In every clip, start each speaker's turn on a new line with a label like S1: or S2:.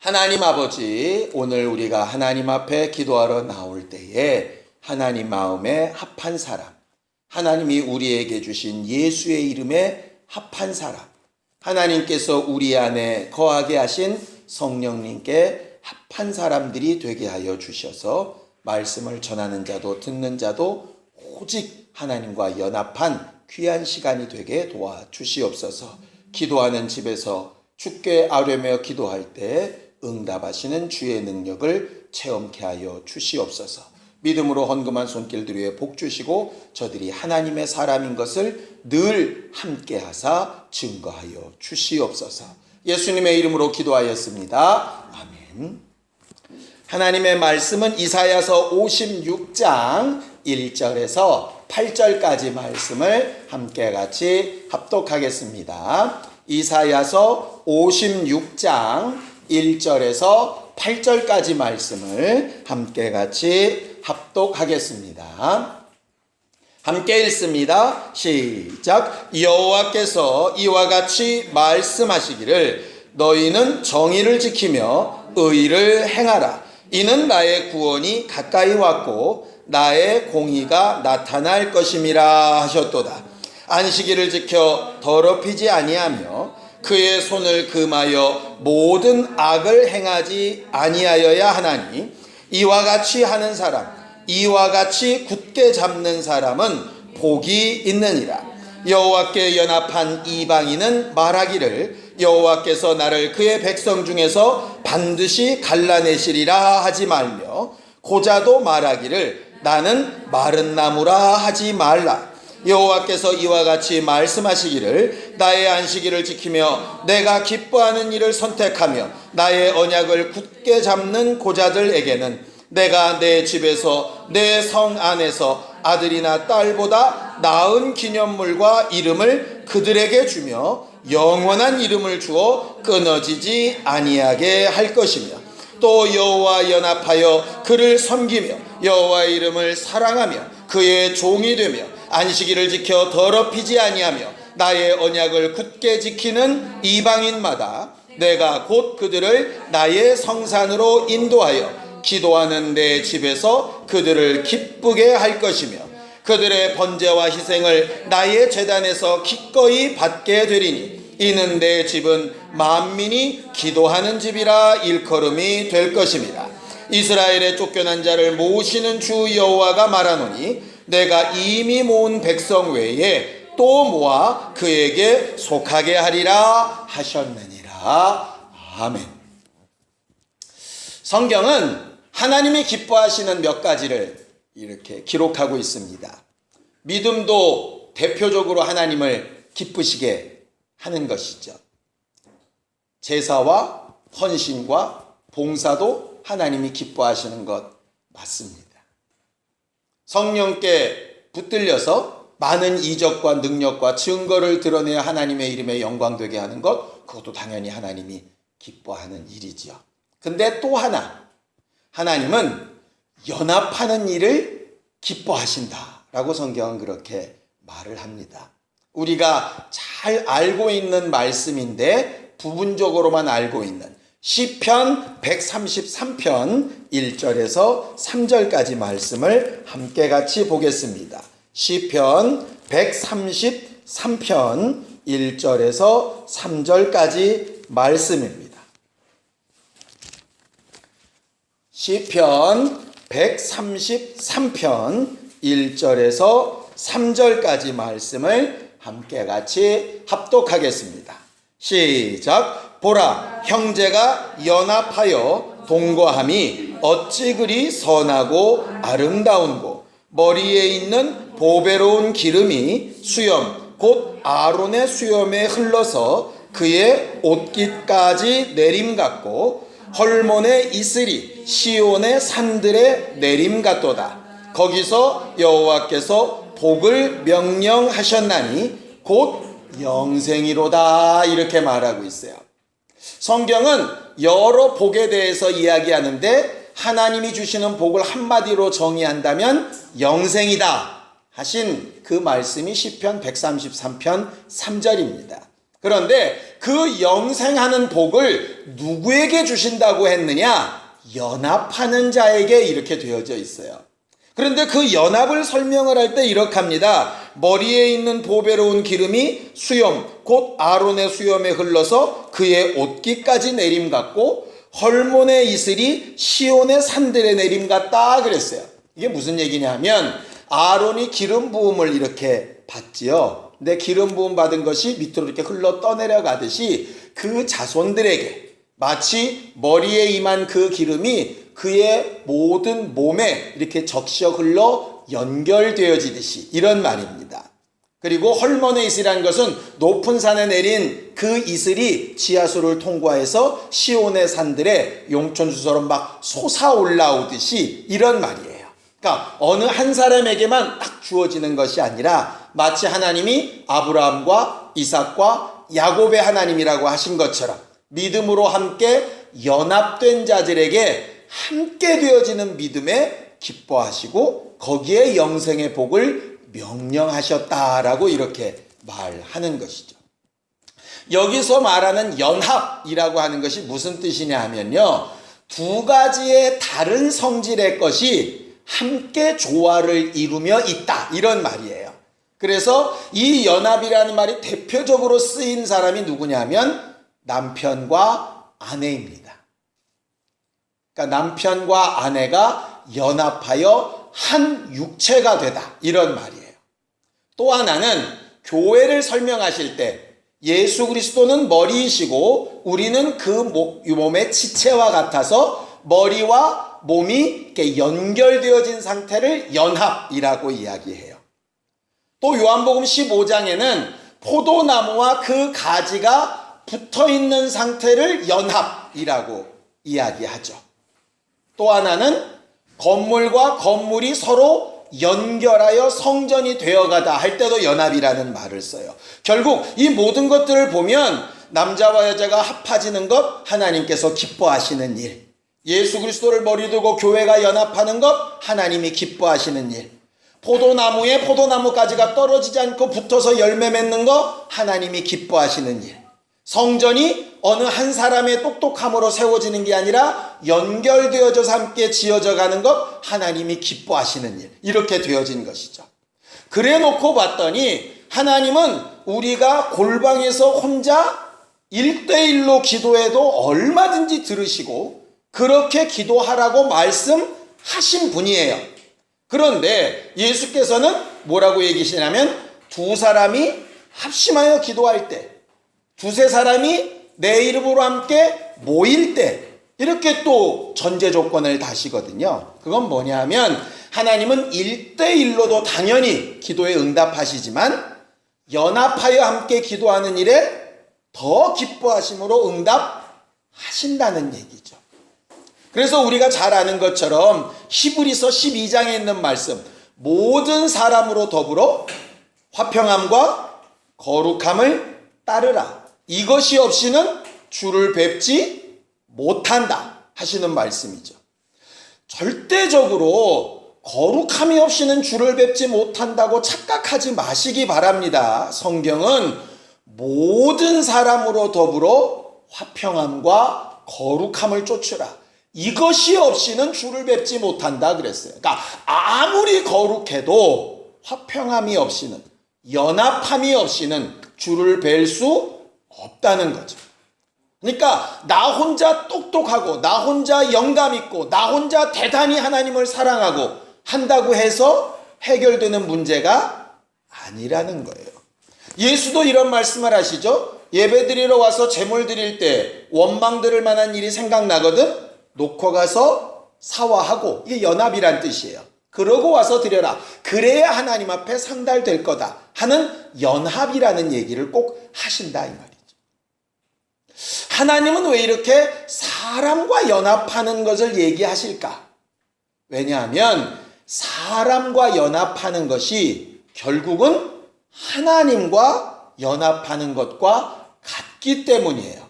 S1: 하나님 아버지, 오늘 우리가 하나님 앞에 기도하러 나올 때에 하나님 마음에 합한 사람, 하나님이 우리에게 주신 예수의 이름에 합한 사람, 하나님께서 우리 안에 거하게 하신 성령님께 합한 사람들이 되게 하여 주셔서 말씀을 전하는 자도 듣는 자도 오직 하나님과 연합한 귀한 시간이 되게 도와주시옵소서. 기도하는 집에서 주께 아뢰며 기도할 때 응답하시는 주의 능력을 체험케 하여 주시옵소서. 믿음으로 헌금한 손길들 위에 복 주시고 저들이 하나님의 사람인 것을 늘 함께 하사 증거하여 주시옵소서. 예수님의 이름으로 기도하였습니다. 아멘. 하나님의 말씀은 이사야서 56장 1절에서 8절까지 말씀을 함께 같이 합독하겠습니다. 이사야서 56장 1절에서 8절까지 말씀을 함께 같이 합독하겠습니다. 함께 읽습니다. 시작. 여호와께서 이와 같이 말씀하시기를 너희는 정의를 지키며 의를 행하라. 이는 나의 구원이 가까이 왔고 나의 공의가 나타날 것임이라 하셨도다. 안식일을 지켜 더럽히지 아니하며 그의 손을 금하여 모든 악을 행하지 아니하여야 하나니 이와 같이 하는 사람, 이와 같이 굳게 잡는 사람은 복이 있느니라. 여호와께 연합한 이방인은 말하기를 여호와께서 나를 그의 백성 중에서 반드시 갈라내시리라 하지 말며 고자도 말하기를 나는 마른 나무라 하지 말라. 여호와께서 이와 같이 말씀하시기를 나의 안식일을 지키며 내가 기뻐하는 일을 선택하며 나의 언약을 굳게 잡는 고자들에게는 내가 내 집에서 내 성 안에서 아들이나 딸보다 나은 기념물과 이름을 그들에게 주며 영원한 이름을 주어 끊어지지 아니하게 할 것이며 또 여호와 연합하여 그를 섬기며 여호와의 이름을 사랑하며 그의 종이 되며 안식일을 지켜 더럽히지 아니하며 나의 언약을 굳게 지키는 이방인마다 내가 곧 그들을 나의 성산으로 인도하여 기도하는 내 집에서 그들을 기쁘게 할 것이며 그들의 번제와 희생을 나의 제단에서 기꺼이 받게 되리니 이는 내 집은 만민이 기도하는 집이라 일컬음이 될 것입니다. 이스라엘의 쫓겨난 자를 모으시는 주 여호와가 말하노니 내가 이미 모은 백성 외에 또 모아 그에게 속하게 하리라 하셨느니라. 아멘. 성경은 하나님이 기뻐하시는 몇 가지를 이렇게 기록하고 있습니다. 믿음도 대표적으로 하나님을 기쁘시게 하는 것이죠. 제사와 헌신과 봉사도 하나님이 기뻐하시는 것 맞습니다. 성령께 붙들려서 많은 이적과 능력과 증거를 드러내야 하나님의 이름에 영광되게 하는 것, 그것도 당연히 하나님이 기뻐하는 일이지요. 근데 또 하나, 하나님은 연합하는 일을 기뻐하신다라고 성경은 그렇게 말을 합니다. 우리가 잘 알고 있는 말씀인데 부분적으로만 알고 있는 시편 133편 1절에서 3절까지 말씀을 함께 같이 보겠습니다. 시편 133편 1절에서 3절까지 말씀입니다. 시편 133편 1절에서 3절까지 말씀을 함께 같이 합독하겠습니다. 시작. 보라, 형제가 연합하여 동거함이 어찌 그리 선하고 아름다운고 머리에 있는 보배로운 기름이 수염 곧 아론의 수염에 흘러서 그의 옷깃까지 내림 같고 헐몬의 이슬이 시온의 산들의 내림 같도다. 거기서 여호와께서 복을 명령하셨나니 곧 영생이로다. 이렇게 말하고 있어요. 성경은 여러 복에 대해서 이야기하는데 하나님이 주시는 복을 한마디로 정의한다면 영생이다 하신 그 말씀이 시편 133편 3절입니다. 그런데 그 영생하는 복을 누구에게 주신다고 했느냐? 연합하는 자에게 이렇게 되어져 있어요. 그런데 그 연합을 설명을 할 때 이렇게 합니다. 머리에 있는 보배로운 기름이 수염 곧 아론의 수염에 흘러서 그의 옷깃까지 내림 같고 헐몬의 이슬이 시온의 산들에 내림 같다 그랬어요. 이게 무슨 얘기냐면 아론이 기름 부음을 이렇게 받지요. 근데 기름 부음 받은 것이 밑으로 이렇게 흘러 떠내려가듯이 그 자손들에게 마치 머리에 임한 그 기름이 그의 모든 몸에 이렇게 적셔 흘러 연결되어지듯이 이런 말입니다. 그리고 헐몬의 이슬이라는 것은 높은 산에 내린 그 이슬이 지하수를 통과해서 시온의 산들에 용천수처럼 막 솟아 올라오듯이 이런 말이에요. 그러니까 어느 한 사람에게만 딱 주어지는 것이 아니라 마치 하나님이 아브라함과 이삭과 야곱의 하나님이라고 하신 것처럼 믿음으로 함께 연합된 자들에게 함께 되어지는 믿음에 기뻐하시고 거기에 영생의 복을 명령하셨다라고 이렇게 말하는 것이죠. 여기서 말하는 연합이라고 하는 것이 무슨 뜻이냐 하면요. 두 가지의 다른 성질의 것이 함께 조화를 이루며 있다 이런 말이에요. 그래서 이 연합이라는 말이 대표적으로 쓰인 사람이 누구냐면 남편과 아내입니다. 그러니까 남편과 아내가 연합하여 한 육체가 되다 이런 말이에요. 또 하나는 교회를 설명하실 때 예수 그리스도는 머리이시고 우리는 그 몸의 지체와 같아서 머리와 몸이 이렇게 연결되어진 상태를 연합이라고 이야기해요. 또 요한복음 15장에는 포도나무와 그 가지가 붙어있는 상태를 연합이라고 이야기하죠. 또 하나는 건물과 건물이 서로 연결하여 성전이 되어가다 할 때도 연합이라는 말을 써요. 결국 이 모든 것들을 보면 남자와 여자가 합해지는 것 하나님께서 기뻐하시는 일, 예수 그리스도를 머리 두고 교회가 연합하는 것 하나님이 기뻐하시는 일, 포도나무에 포도나무 가지가 떨어지지 않고 붙어서 열매 맺는 것 하나님이 기뻐하시는 일, 성전이 어느 한 사람의 똑똑함으로 세워지는 게 아니라 연결되어져서 함께 지어져 가는 것 하나님이 기뻐하시는 일, 이렇게 되어진 것이죠. 그래 놓고 봤더니 하나님은 우리가 골방에서 혼자 1대1로 기도해도 얼마든지 들으시고 그렇게 기도하라고 말씀하신 분이에요. 그런데 예수께서는 뭐라고 얘기하시냐면 두 사람이 합심하여 기도할 때, 두세 사람이 내 이름으로 함께 모일 때 이렇게 또 전제 조건을 다시거든요. 그건 뭐냐면 하나님은 1대1로도 당연히 기도에 응답하시지만 연합하여 함께 기도하는 일에 더 기뻐하심으로 응답하신다는 얘기죠. 그래서 우리가 잘 아는 것처럼 히브리서 12장에 있는 말씀, 모든 사람으로 더불어 화평함과 거룩함을 따르라. 이것이 없이는 주를 뵙지 못한다 하시는 말씀이죠. 절대적으로 거룩함이 없이는 주를 뵙지 못한다고 착각하지 마시기 바랍니다. 성경은 모든 사람으로 더불어 화평함과 거룩함을 쫓으라. 이것이 없이는 주를 뵙지 못한다 그랬어요. 그러니까 아무리 거룩해도 화평함이 없이는, 연합함이 없이는 주를 뵐 수 없다는 거죠. 그러니까 나 혼자 똑똑하고 나 혼자 영감 있고 나 혼자 대단히 하나님을 사랑하고 한다고 해서 해결되는 문제가 아니라는 거예요. 예수도 이런 말씀을 하시죠. 예배 드리러 와서 제물 드릴 때 원망 들을 만한 일이 생각나거든 놓고 가서 사화하고, 이게 연합이란 뜻이에요. 그러고 와서 드려라. 그래야 하나님 앞에 상달될 거다 하는 연합이라는 얘기를 꼭 하신다 이 말이죠. 하나님은 왜 이렇게 사람과 연합하는 것을 얘기하실까? 왜냐하면 사람과 연합하는 것이 결국은 하나님과 연합하는 것과 같기 때문이에요.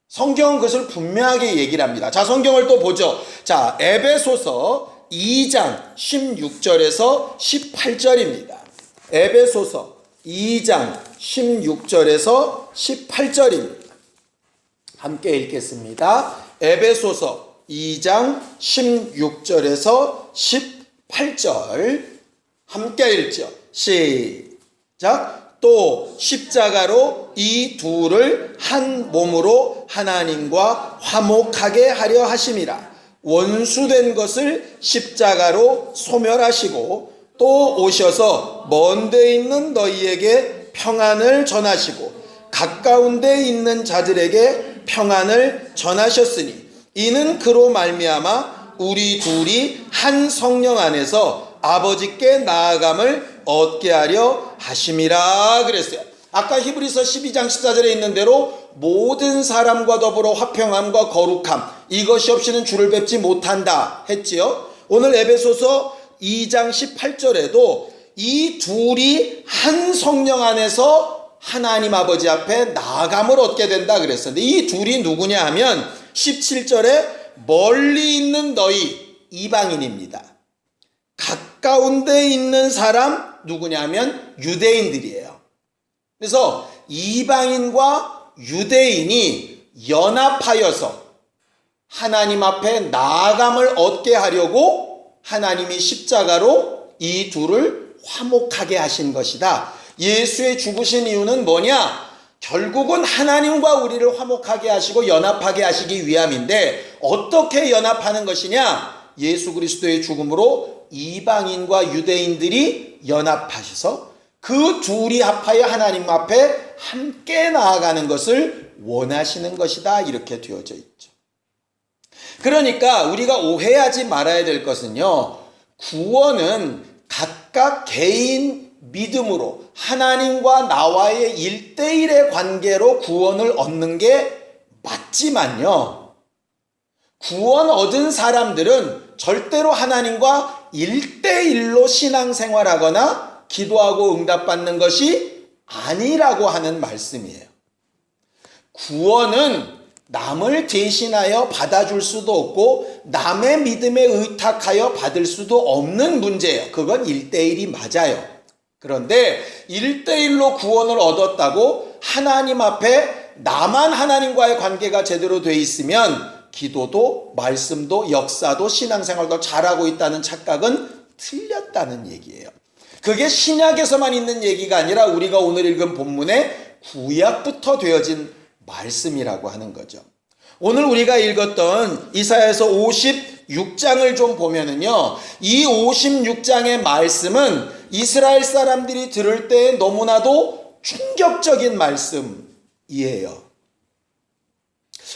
S1: 성경은 그것을 분명하게 얘기를 합니다. 자, 성경을 또 보죠. 자, 에베소서 2장 16절에서 18절입니다. 에베소서 2장 16절에서 18절입니다. 함께 읽겠습니다. 에베소서 2장 16절에서 18절 함께 읽죠. 시작. 또 십자가로 이 둘을 한 몸으로 하나님과 화목하게 하려 하심이라. 원수된 것을 십자가로 소멸하시고 또 오셔서 먼 데 있는 너희에게 평안을 전하시고 가까운 데 있는 자들에게 평안을 전하셨으니 이는 그로 말미암아 우리 둘이 한 성령 안에서 아버지께 나아감을 얻게 하려 하심이라 그랬어요. 아까 히브리서 12장 14절에 있는 대로 모든 사람과 더불어 화평함과 거룩함 이것이 없이는 주를 뵙지 못한다 했지요. 오늘 에베소서 2장 18절에도 이 둘이 한 성령 안에서 하나님 아버지 앞에 나아감을 얻게 된다 그랬었는데 이 둘이 누구냐 하면 17절에 멀리 있는 너희 이방인입니다. 가까운 데 있는 사람 누구냐 하면 유대인들이에요. 그래서 이방인과 유대인이 연합하여서 하나님 앞에 나아감을 얻게 하려고 하나님이 십자가로 이 둘을 화목하게 하신 것이다. 예수의 죽으신 이유는 뭐냐? 결국은 하나님과 우리를 화목하게 하시고 연합하게 하시기 위함인데 어떻게 연합하는 것이냐? 예수 그리스도의 죽음으로 이방인과 유대인들이 연합하셔서 그 둘이 합하여 하나님 앞에 함께 나아가는 것을 원하시는 것이다. 이렇게 되어져 있죠. 그러니까 우리가 오해하지 말아야 될 것은요. 구원은 각각 개인 믿음으로 하나님과 나와의 1대1의 관계로 구원을 얻는 게 맞지만요. 구원 얻은 사람들은 절대로 하나님과 1대1로 신앙생활하거나 기도하고 응답받는 것이 아니라고 하는 말씀이에요. 구원은 남을 대신하여 받아줄 수도 없고 남의 믿음에 의탁하여 받을 수도 없는 문제예요. 그건 1대1이 맞아요. 그런데 1대1로 구원을 얻었다고 하나님 앞에 나만 하나님과의 관계가 제대로 돼 있으면 기도도 말씀도 역사도 신앙생활도 잘하고 있다는 착각은 틀렸다는 얘기예요. 그게 신약에서만 있는 얘기가 아니라 우리가 오늘 읽은 본문의 구약부터 되어진 말씀이라고 하는 거죠. 오늘 우리가 읽었던 이사야서 56장을 좀 보면은요, 이 56장의 말씀은 이스라엘 사람들이 들을 때 너무나도 충격적인 말씀이에요.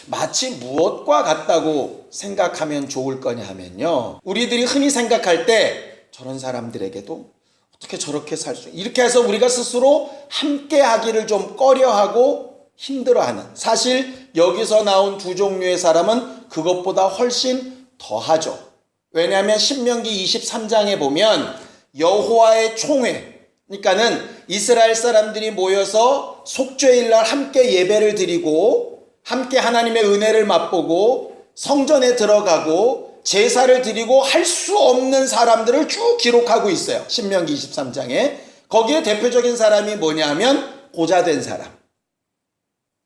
S1: 마치 무엇과 같다고 생각하면 좋을 거냐 하면요, 우리들이 흔히 생각할 때 저런 사람들에게도 어떻게 저렇게 살 수, 이렇게 해서 우리가 스스로 함께 하기를 좀 꺼려하고 힘들어하는, 사실 여기서 나온 두 종류의 사람은 그것보다 훨씬 더하죠. 왜냐하면 신명기 23장에 보면 여호와의 총회, 그러니까는 이스라엘 사람들이 모여서 속죄일날 함께 예배를 드리고 함께 하나님의 은혜를 맛보고 성전에 들어가고 제사를 드리고 할 수 없는 사람들을 쭉 기록하고 있어요. 신명기 23장에. 거기에 대표적인 사람이 뭐냐 하면 고자된 사람.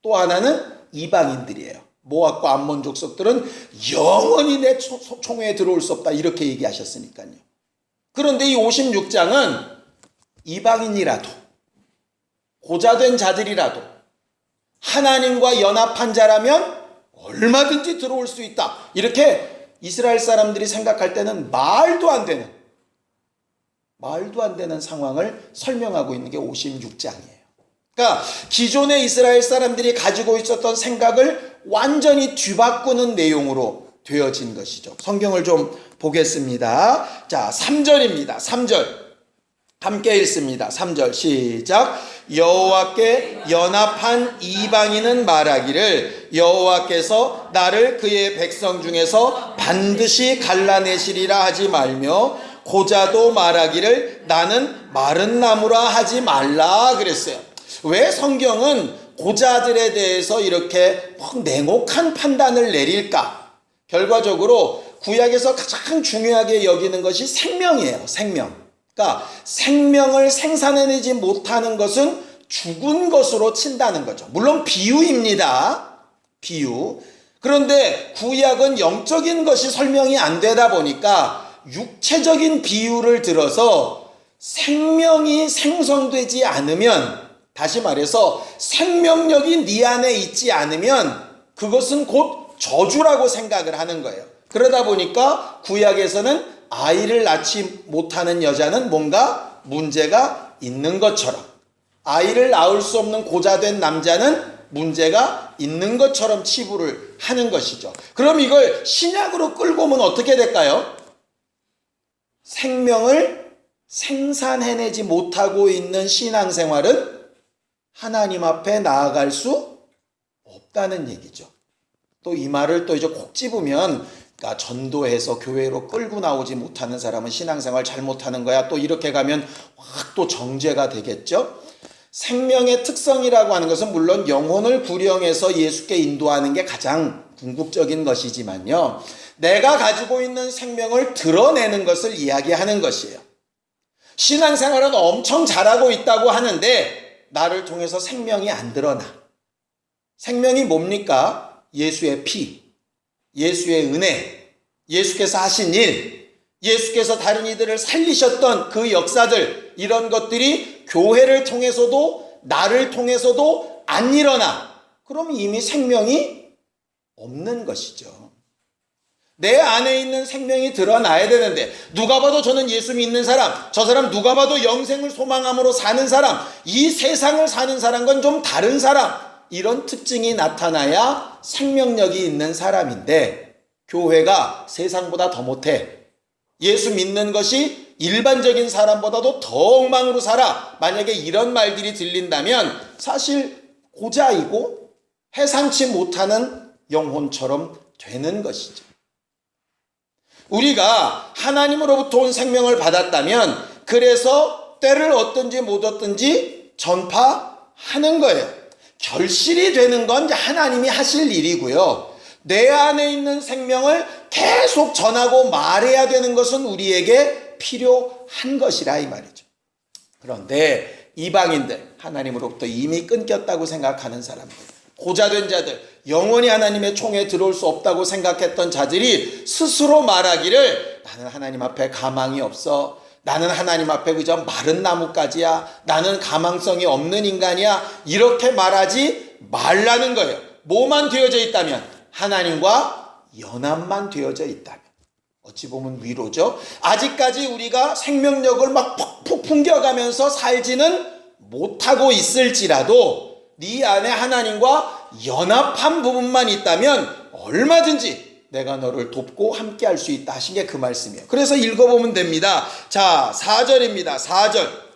S1: 또 하나는 이방인들이에요. 모압과 암몬 족속들은 영원히 내 총회에 들어올 수 없다. 이렇게 얘기하셨으니까요. 그런데 이 56장은 이방인이라도 고자된 자들이라도 하나님과 연합한 자라면 얼마든지 들어올 수 있다. 이렇게 이스라엘 사람들이 생각할 때는 말도 안 되는 상황을 설명하고 있는 게 56장이에요. 그러니까 기존의 이스라엘 사람들이 가지고 있었던 생각을 완전히 뒤바꾸는 내용으로 되어진 것이죠. 성경을 좀 보겠습니다. 자, 3절입니다. 3절. 함께 읽습니다. 3절 시작. 여호와께 연합한 이방인은 말하기를 여호와께서 나를 그의 백성 중에서 반드시 갈라내시리라 하지 말며 고자도 말하기를 나는 마른 나무라 하지 말라 그랬어요. 왜 성경은 고자들에 대해서 이렇게 냉혹한 판단을 내릴까? 결과적으로 구약에서 가장 중요하게 여기는 것이 생명이에요. 생명. 그러니까 생명을 생산해내지 못하는 것은 죽은 것으로 친다는 거죠. 물론 비유입니다. 비유. 그런데 구약은 영적인 것이 설명이 안 되다 보니까 육체적인 비유를 들어서 생명이 생성되지 않으면, 다시 말해서 생명력이 네 안에 있지 않으면 그것은 곧 저주라고 생각을 하는 거예요. 그러다 보니까 구약에서는 아이를 낳지 못하는 여자는 뭔가 문제가 있는 것처럼, 아이를 낳을 수 없는 고자된 남자는 문제가 있는 것처럼 치부를 하는 것이죠. 그럼 이걸 신약으로 끌고 오면 어떻게 될까요? 생명을 생산해내지 못하고 있는 신앙생활은 하나님 앞에 나아갈 수 없다는 얘기죠. 또 이 말을 또 이제 콕 집으면, 그러니까 전도해서 교회로 끌고 나오지 못하는 사람은 신앙생활 잘못하는 거야, 또 이렇게 가면 확 또 정죄가 되겠죠. 생명의 특성이라고 하는 것은 물론 영혼을 구령해서 예수께 인도하는 게 가장 궁극적인 것이지만요, 내가 가지고 있는 생명을 드러내는 것을 이야기하는 것이에요. 신앙생활은 엄청 잘하고 있다고 하는데 나를 통해서 생명이 안 드러나. 생명이 뭡니까? 예수의 피, 예수의 은혜, 예수께서 하신 일, 예수께서 다른 이들을 살리셨던 그 역사들, 이런 것들이 교회를 통해서도 나를 통해서도 안 일어나. 그럼 이미 생명이 없는 것이죠. 내 안에 있는 생명이 드러나야 되는데, 누가 봐도 저는 예수 믿는 사람, 저 사람 누가 봐도 영생을 소망함으로 사는 사람, 이 세상을 사는 사람과는 좀 다른 사람, 이런 특징이 나타나야 생명력이 있는 사람인데, 교회가 세상보다 더 못해, 예수 믿는 것이 일반적인 사람보다도 더 엉망으로 살아, 만약에 이런 말들이 들린다면 사실 고자이고 해상치 못하는 영혼처럼 되는 것이죠. 우리가 하나님으로부터 온 생명을 받았다면 그래서 때를 얻든지 못 얻든지 전파하는 거예요. 결실이 되는 건 하나님이 하실 일이고요, 내 안에 있는 생명을 계속 전하고 말해야 되는 것은 우리에게 필요한 것이라 이 말이죠. 그런데 이방인들, 하나님으로부터 이미 끊겼다고 생각하는 사람들, 고자된 자들, 영원히 하나님의 총에 들어올 수 없다고 생각했던 자들이 스스로 말하기를, 나는 하나님 앞에 가망이 없어, 나는 하나님 앞에 그저 마른 나뭇가지야, 나는 가망성이 없는 인간이야, 이렇게 말하지 말라는 거예요. 뭐만 되어져 있다면? 하나님과 연합만 되어져 있다면. 어찌 보면 위로죠. 아직까지 우리가 생명력을 막 푹푹 풍겨가면서 살지는 못하고 있을지라도 네 안에 하나님과 연합한 부분만 있다면 얼마든지 내가 너를 돕고 함께 할 수 있다 하신 게 그 말씀이에요. 그래서 읽어보면 됩니다. 자, 4절입니다. 4절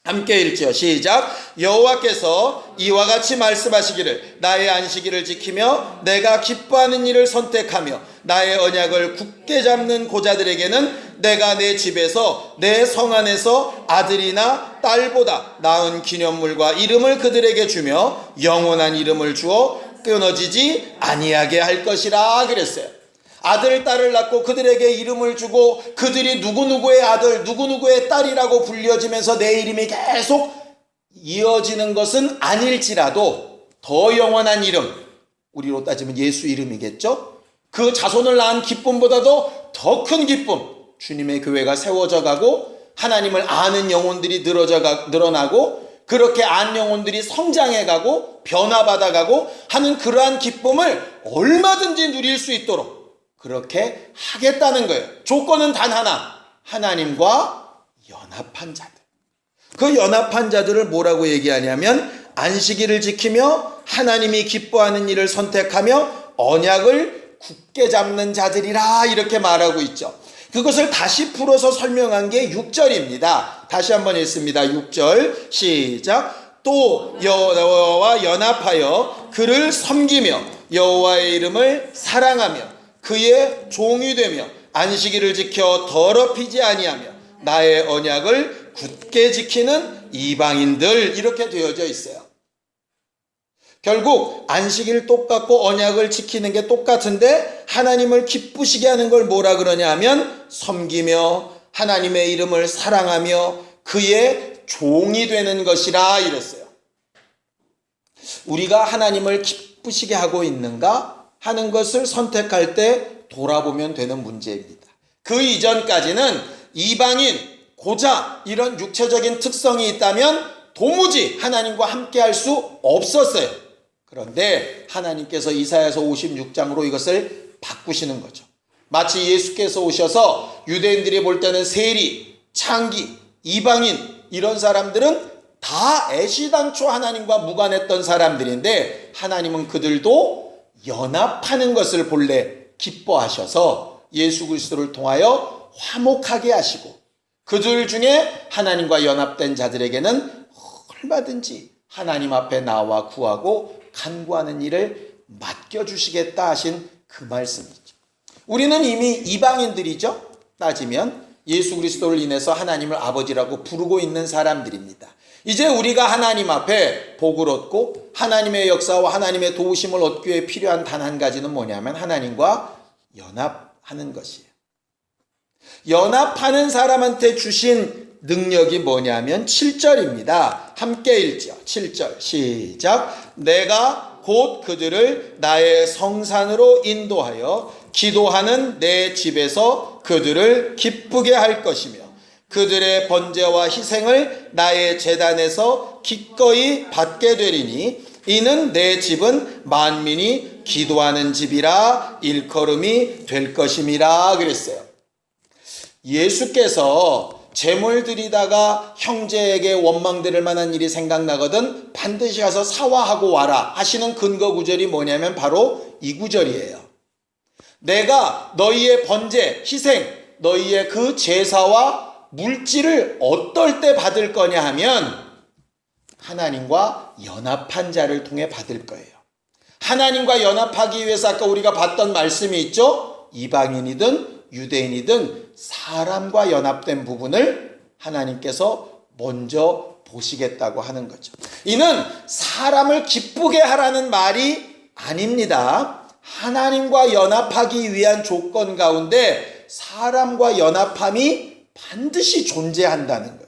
S1: 함께 읽죠. 시작. 여호와께서 이와 같이 말씀하시기를, 나의 안식일을 지키며 내가 기뻐하는 일을 선택하며 나의 언약을 굳게 잡는 고자들에게는 내가 내 집에서 내 성 안에서 아들이나 딸보다 나은 기념물과 이름을 그들에게 주며 영원한 이름을 주어 끊어지지 아니하게 할 것이라 그랬어요. 아들, 딸을 낳고 그들에게 이름을 주고 그들이 누구누구의 아들, 누구누구의 딸이라고 불려지면서 내 이름이 계속 이어지는 것은 아닐지라도 더 영원한 이름, 우리로 따지면 예수 이름이겠죠? 그 자손을 낳은 기쁨보다도 더 큰 기쁨, 주님의 교회가 세워져 가고 하나님을 아는 영혼들이 늘어나고 그렇게 안 영혼들이 성장해 가고 변화받아 가고 하는 그러한 기쁨을 얼마든지 누릴 수 있도록 그렇게 하겠다는 거예요. 조건은 단 하나, 하나님과 연합한 자들. 그 연합한 자들을 뭐라고 얘기하냐면 안식일을 지키며 하나님이 기뻐하는 일을 선택하며 언약을 굳게 잡는 자들이라 이렇게 말하고 있죠. 그것을 다시 풀어서 설명한 게 6절입니다. 다시 한번 읽습니다. 6절 시작. 또 여호와와 연합하여 그를 섬기며 여호와의 이름을 사랑하며 그의 종이 되며 안식일을 지켜 더럽히지 아니하며 나의 언약을 굳게 지키는 이방인들, 이렇게 되어져 있어요. 결국 안식일 똑같고 언약을 지키는 게 똑같은데 하나님을 기쁘시게 하는 걸 뭐라 그러냐 하면 섬기며 하나님의 이름을 사랑하며 그의 종이 되는 것이라 이랬어요. 우리가 하나님을 기쁘시게 하고 있는가 하는 것을 선택할 때 돌아보면 되는 문제입니다. 그 이전까지는 이방인, 고자 이런 육체적인 특성이 있다면 도무지 하나님과 함께 할 수 없었어요. 그런데 하나님께서 이사야서 56장으로 이것을 바꾸시는 거죠. 마치 예수께서 오셔서 유대인들이 볼 때는 세리, 창기, 이방인 이런 사람들은 다 애시당초 하나님과 무관했던 사람들인데 하나님은 그들도 연합하는 것을 본래 기뻐하셔서 예수 그리스도를 통하여 화목하게 하시고 그들 중에 하나님과 연합된 자들에게는 얼마든지 하나님 앞에 나와 구하고 간구하는 일을 맡겨주시겠다 하신 그 말씀이죠. 우리는 이미 이방인들이죠. 따지면 예수 그리스도를 인해서 하나님을 아버지라고 부르고 있는 사람들입니다. 이제 우리가 하나님 앞에 복을 얻고 하나님의 역사와 하나님의 도우심을 얻기 위해 필요한 단 한 가지는 뭐냐면 하나님과 연합하는 것이에요. 연합하는 사람한테 주신 능력이 뭐냐면 7절입니다. 함께 읽죠. 7절 시작. 내가 곧 그들을 나의 성산으로 인도하여 기도하는 내 집에서 그들을 기쁘게 할 것이며 그들의 번제와 희생을 나의 제단에서 기꺼이 받게 되리니 이는 내 집은 만민이 기도하는 집이라 일컬음이 될 것임이라 그랬어요. 예수께서 제물 드리다가 형제에게 원망들을 만한 일이 생각나거든 반드시 가서 사화하고 와라 하시는 근거 구절이 뭐냐면 바로 이 구절이에요. 내가 너희의 번제, 희생, 너희의 그 제사와 물질을 어떨 때 받을 거냐 하면 하나님과 연합한 자를 통해 받을 거예요. 하나님과 연합하기 위해서 아까 우리가 봤던 말씀이 있죠. 이방인이든 유대인이든 사람과 연합된 부분을 하나님께서 먼저 보시겠다고 하는 거죠. 이는 사람을 기쁘게 하라는 말이 아닙니다. 하나님과 연합하기 위한 조건 가운데 사람과 연합함이 반드시 존재한다는 거예요.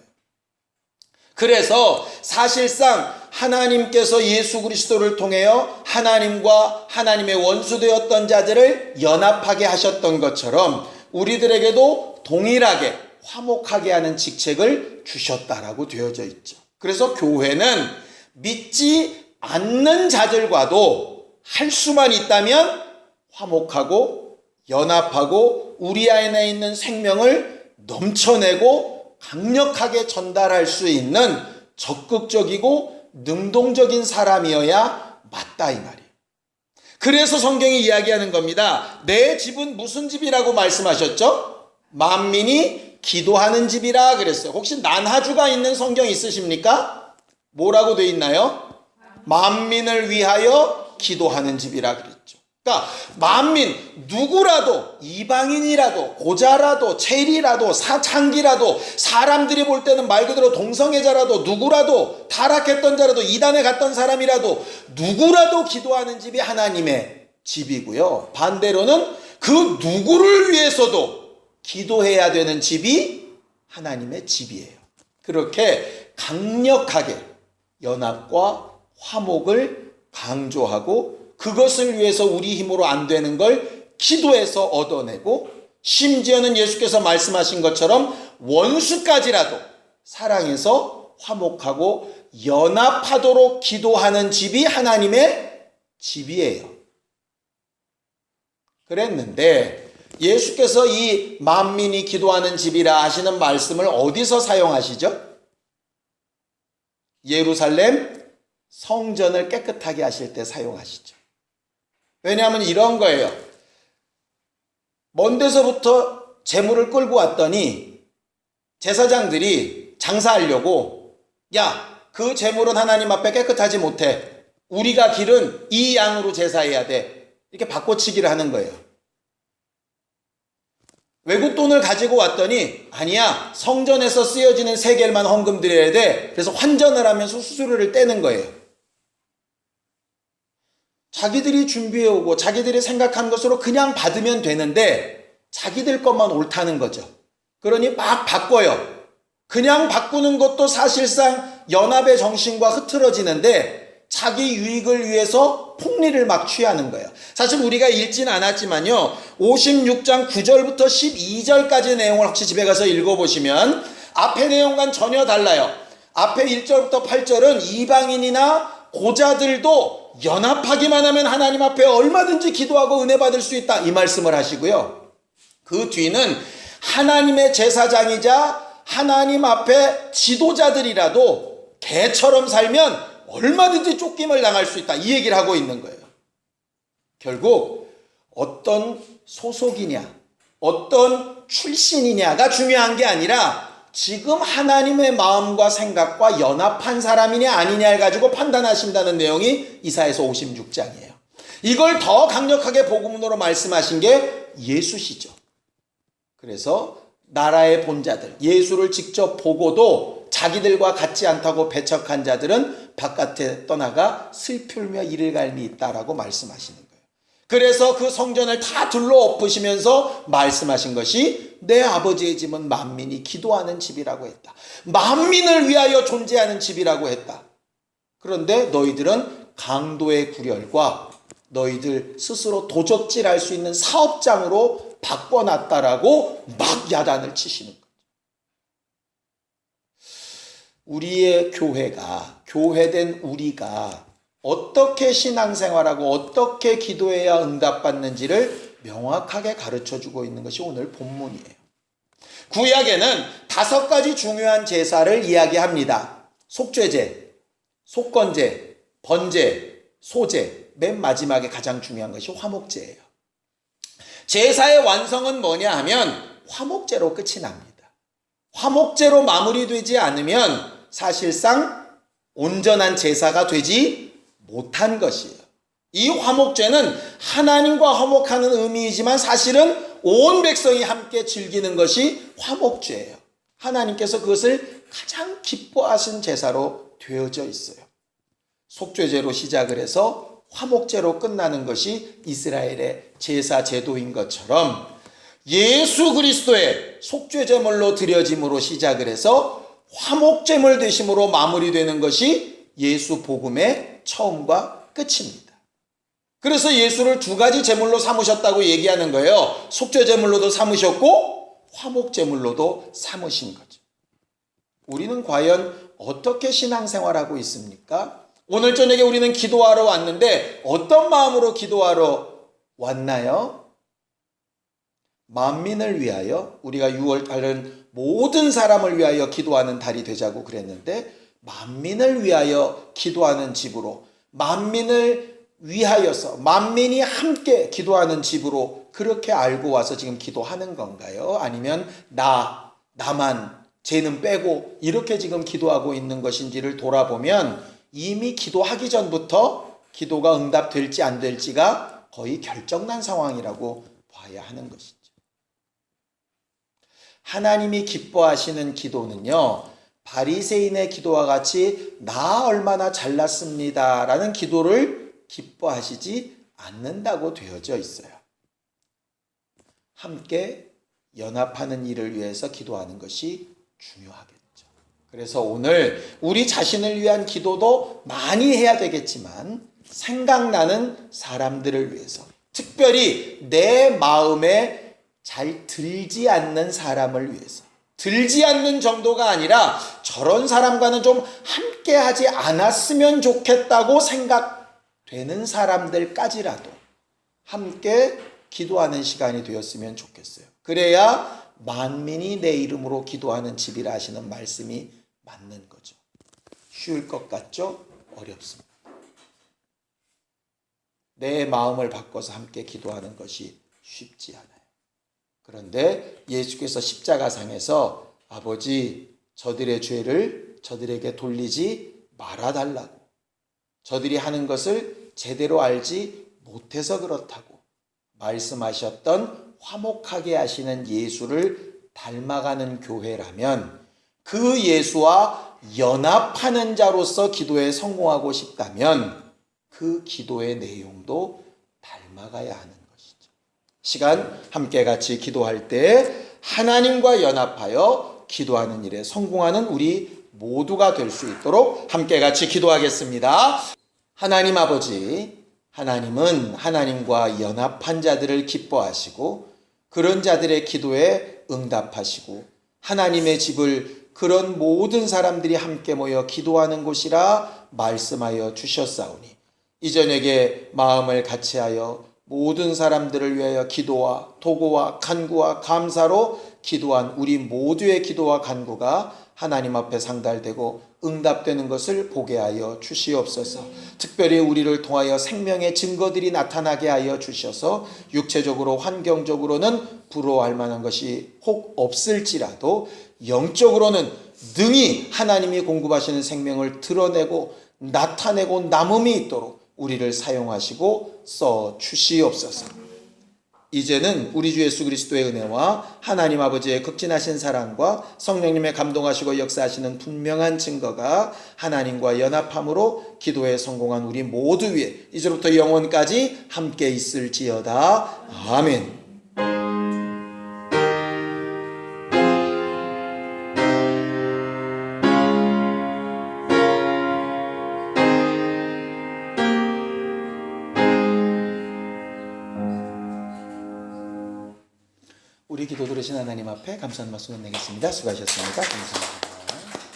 S1: 그래서 사실상 하나님께서 예수 그리스도를 통하여 하나님과 하나님의 원수되었던 자들을 연합하게 하셨던 것처럼 우리들에게도 동일하게 화목하게 하는 직책을 주셨다라고 되어져 있죠. 그래서 교회는 믿지 않는 자들과도 할 수만 있다면 화목하고 연합하고 우리 안에 있는 생명을 넘쳐내고 강력하게 전달할 수 있는 적극적이고 능동적인 사람이어야 맞다 이 말이에요. 그래서 성경이 이야기하는 겁니다. 내 집은 무슨 집이라고 말씀하셨죠? 만민이 기도하는 집이라 그랬어요. 혹시 난하주가 있는 성경 있으십니까? 뭐라고 돼 있나요? 만민을 위하여 기도하는 집이라 그랬죠. 그러니까 만민 누구라도 이방인이라도 고자라도 체리라도 사창기라도 사람들이 볼 때는 말 그대로 동성애자라도 누구라도 타락했던 자라도 이단에 갔던 사람이라도 누구라도 기도하는 집이 하나님의 집이고요. 반대로는 그 누구를 위해서도 기도해야 되는 집이 하나님의 집이에요. 그렇게 강력하게 연합과 화목을 강조하고 그것을 위해서 우리 힘으로 안 되는 걸 기도해서 얻어내고 심지어는 예수께서 말씀하신 것처럼 원수까지라도 사랑해서 화목하고 연합하도록 기도하는 집이 하나님의 집이에요. 그랬는데 예수께서 이 만민이 기도하는 집이라 하시는 말씀을 어디서 사용하시죠? 예루살렘 성전을 깨끗하게 하실 때 사용하시죠. 왜냐하면 이런 거예요. 먼 데서부터 재물을 끌고 왔더니 제사장들이 장사하려고 야, 그 재물은 하나님 앞에 깨끗하지 못해. 우리가 기른 이 양으로 제사해야 돼. 이렇게 바꿔치기를 하는 거예요. 외국 돈을 가지고 왔더니 아니야, 성전에서 쓰여지는 세겔만 헌금 드려야 돼. 그래서 환전을 하면서 수수료를 떼는 거예요. 자기들이 준비해오고 자기들이 생각한 것으로 그냥 받으면 되는데 자기들 것만 옳다는 거죠. 그러니 막 바꿔요. 그냥 바꾸는 것도 사실상 연합의 정신과 흐트러지는데 자기 유익을 위해서 폭리를 막 취하는 거예요. 사실 우리가 읽진 않았지만요, 56장 9절부터 12절까지 내용을 혹시 집에 가서 읽어보시면 앞의 내용과는 전혀 달라요. 앞에 1절부터 8절은 이방인이나 고자들도 연합하기만 하면 하나님 앞에 얼마든지 기도하고 은혜 받을 수 있다, 이 말씀을 하시고요. 그 뒤는 하나님의 제사장이자 하나님 앞에 지도자들이라도 개처럼 살면 얼마든지 쫓김을 당할 수 있다, 이 얘기를 하고 있는 거예요. 결국 어떤 소속이냐, 어떤 출신이냐가 중요한 게 아니라 지금 하나님의 마음과 생각과 연합한 사람이냐 아니냐를 가지고 판단하신다는 내용이 이사야서 56장이에요. 이걸 더 강력하게 복음으로 말씀하신 게 예수시죠. 그래서 나라의 본자들, 예수를 직접 보고도 자기들과 같지 않다고 배척한 자들은 바깥에 떠나가 슬플며 이를 갈미 있다라고 말씀하시는 거예요. 그래서 그 성전을 다 둘러엎으시면서 말씀하신 것이 내 아버지의 집은 만민이 기도하는 집이라고 했다. 만민을 위하여 존재하는 집이라고 했다. 그런데 너희들은 강도의 구렬과 너희들 스스로 도적질할 수 있는 사업장으로 바꿔놨다라고 막 야단을 치시는 거예요. 우리의 교회가, 교회된 우리가 어떻게 신앙생활하고 어떻게 기도해야 응답받는지를 명확하게 가르쳐주고 있는 것이 오늘 본문이에요. 구약에는 5가지 중요한 제사를 이야기합니다. 속죄제, 속건제, 번제, 소제, 맨 마지막에 가장 중요한 것이 화목제예요. 제사의 완성은 뭐냐 하면 화목제로 끝이 납니다. 화목제로 마무리되지 않으면 사실상 온전한 제사가 되지 못한 것이에요. 이 화목제는 하나님과 화목하는 의미이지만 사실은 온 백성이 함께 즐기는 것이 화목제예요. 하나님께서 그것을 가장 기뻐하신 제사로 되어져 있어요. 속죄제로 시작을 해서 화목제로 끝나는 것이 이스라엘의 제사 제도인 것처럼 예수 그리스도의 속죄제물로 드려짐으로 시작을 해서 화목제물 되심으로 마무리되는 것이 예수 복음의 처음과 끝입니다. 그래서 예수를 2가지 제물로 삼으셨다고 얘기하는 거예요. 속죄제물로도 삼으셨고 화목제물로도 삼으신 거죠. 우리는 과연 어떻게 신앙생활하고 있습니까? 오늘 저녁에 우리는 기도하러 왔는데 어떤 마음으로 기도하러 왔나요? 만민을 위하여, 우리가 6월 달은 모든 사람을 위하여 기도하는 달이 되자고 그랬는데 만민을 위하여 기도하는 집으로, 만민을 위하여서 만민이 함께 기도하는 집으로 그렇게 알고 와서 지금 기도하는 건가요? 아니면 나만, 쟤는 빼고 이렇게 지금 기도하고 있는 것인지를 돌아보면 이미 기도하기 전부터 기도가 응답될지 안 될지가 거의 결정난 상황이라고 봐야 하는 것이죠. 하나님이 기뻐하시는 기도는요, 바리새인의 기도와 같이 나 얼마나 잘났습니다 라는 기도를 기뻐하시지 않는다고 되어져 있어요. 함께 연합하는 일을 위해서 기도하는 것이 중요하겠죠. 그래서 오늘 우리 자신을 위한 기도도 많이 해야 되겠지만 생각나는 사람들을 위해서, 특별히 내 마음에 잘 들지 않는 사람을 위해서, 들지 않는 정도가 아니라 저런 사람과는 좀 함께 하지 않았으면 좋겠다고 생각되는 사람들까지라도 함께 기도하는 시간이 되었으면 좋겠어요. 그래야 만민이 내 이름으로 기도하는 집이라 하시는 말씀이 맞는 거죠. 쉬울 것 같죠? 어렵습니다. 내 마음을 바꿔서 함께 기도하는 것이 쉽지 않아요. 그런데 예수께서 십자가상에서 아버지, 저들의 죄를 저들에게 돌리지 말아달라고, 저들이 하는 것을 제대로 알지 못해서 그렇다고 말씀하셨던 화목하게 하시는 예수를 닮아가는 교회라면 그 예수와 연합하는 자로서 기도에 성공하고 싶다면 그 기도의 내용도 닮아가야 하는 것이죠. 시간 함께 같이 기도할 때 하나님과 연합하여 기도하는 일에 성공하는 우리 모두가 될 수 있도록 함께 같이 기도하겠습니다. 하나님 아버지, 하나님은 하나님과 연합한 자들을 기뻐하시고 그런 자들의 기도에 응답하시고 하나님의 집을 그런 모든 사람들이 함께 모여 기도하는 곳이라 말씀하여 주셨사오니 이전에게 마음을 같이하여 모든 사람들을 위하여 기도와 도구와 간구와 감사로 기도한 우리 모두의 기도와 간구가 하나님 앞에 상달되고 응답되는 것을 보게 하여 주시옵소서. 특별히 우리를 통하여 생명의 증거들이 나타나게 하여 주셔서 육체적으로 환경적으로는 부러워할 만한 것이 혹 없을지라도 영적으로는 능히 하나님이 공급하시는 생명을 드러내고 나타내고 남음이 있도록 우리를 사용하시고 써 주시옵소서. 이제는 우리 주 예수 그리스도의 은혜와 하나님 아버지의 극진하신 사랑과 성령님의 감동하시고 역사하시는 분명한 증거가 하나님과 연합함으로 기도에 성공한 우리 모두 위에 이제부터 영원까지 함께 있을지어다. 아멘. 우리 기도 들으신 하나님 앞에 감사하는 말씀 내겠습니다. 수고하셨습니다. 감사합니다.